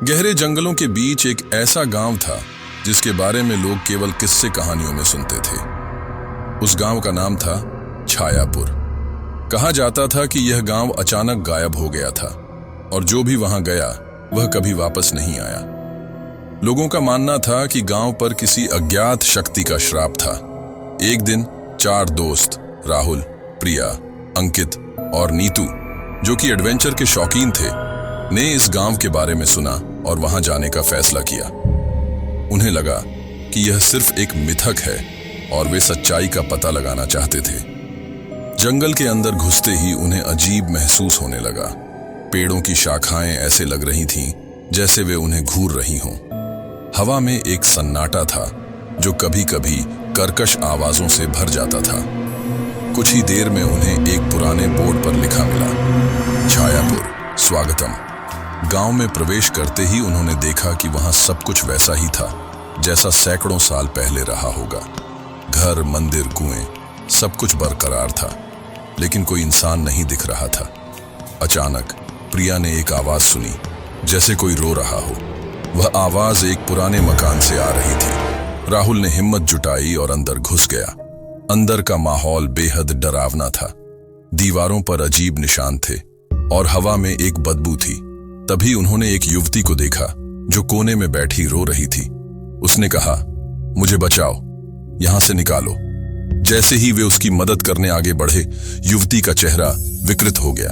गहरे जंगलों के बीच एक ऐसा गांव था जिसके बारे में लोग केवल किस्से कहानियों में सुनते थे। उस गांव का नाम था छायापुर। कहा जाता था कि यह गांव अचानक गायब हो गया था और जो भी वहां गया वह कभी वापस नहीं आया। लोगों का मानना था कि गांव पर किसी अज्ञात शक्ति का श्राप था। एक दिन 4 दोस्त राहुल, प्रिया, अंकित और नीतू, जो कि एडवेंचर के शौकीन थे, ने इस गांव के बारे में सुना और वहां जाने का फैसला किया। उन्हें लगा कि यह सिर्फ एक मिथक है और वे सच्चाई का पता लगाना चाहते थे। जंगल के अंदर घुसते ही उन्हें अजीब महसूस होने लगा। पेड़ों की शाखाएं ऐसे लग रही थीं जैसे वे उन्हें घूर रही हों। हवा में एक सन्नाटा था जो कभी कभी कर्कश आवाजों से भर जाता था। कुछ ही देर में उन्हें एक पुराने बोर्ड पर लिखा मिला, छायापुर स्वागतम। गांव में प्रवेश करते ही उन्होंने देखा कि वहां सब कुछ वैसा ही था जैसा सैकड़ों साल पहले रहा होगा। घर, मंदिर, कुएं, सब कुछ बरकरार था, लेकिन कोई इंसान नहीं दिख रहा था। अचानक प्रिया ने एक आवाज सुनी, जैसे कोई रो रहा हो। वह आवाज एक पुराने मकान से आ रही थी। राहुल ने हिम्मत जुटाई और अंदर घुस गया। अंदर का माहौल बेहद डरावना था। दीवारों पर अजीब निशान थे और हवा में एक बदबू थी। तभी उन्होंने एक युवती को देखा जो कोने में बैठी रो रही थी। उसने कहा, मुझे बचाओ, यहां से निकालो। जैसे ही वे उसकी मदद करने आगे बढ़े, युवती का चेहरा विकृत हो गया।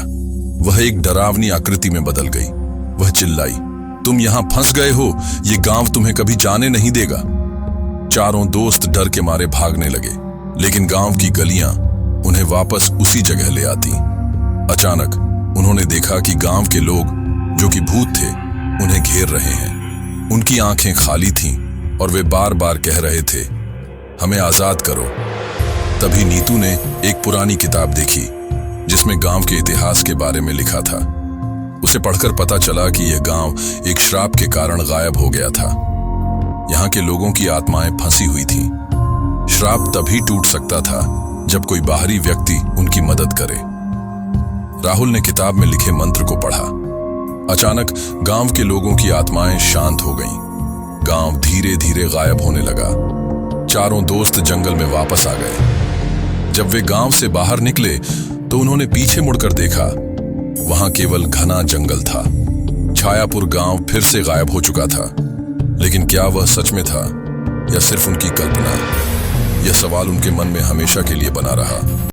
वह एक डरावनी आकृति में बदल गई। वह चिल्लाई, तुम यहां फंस गए हो, ये गांव तुम्हें कभी जाने नहीं देगा। चारों दोस्त डर के मारे भागने लगे, लेकिन गांव की गलियां उन्हें वापस उसी जगह ले आती। अचानक उन्होंने देखा कि गांव के लोग, जो कि भूत थे, उन्हें घेर रहे हैं। उनकी आंखें खाली थीं और वे बार बार कह रहे थे, हमें आजाद करो। तभी नीतू ने एक पुरानी किताब देखी जिसमें गांव के इतिहास के बारे में लिखा था। उसे पढ़कर पता चला कि यह गांव एक श्राप के कारण गायब हो गया था। यहां के लोगों की आत्माएं फंसी हुई थीं। श्राप तभी टूट सकता था जब कोई बाहरी व्यक्ति उनकी मदद करे। राहुल ने किताब में लिखे मंत्र को पढ़ा। अचानक गांव के लोगों की आत्माएं शांत हो गईं। गांव धीरे धीरे गायब होने लगा। चारों दोस्त जंगल में वापस आ गए। जब वे गांव से बाहर निकले तो उन्होंने पीछे मुड़कर देखा। वहां केवल घना जंगल था। छायापुर गांव फिर से गायब हो चुका था, लेकिन क्या वह सच में था या सिर्फ उनकी कल्पना? यह सवाल उनके मन में हमेशा के लिए बना रहा।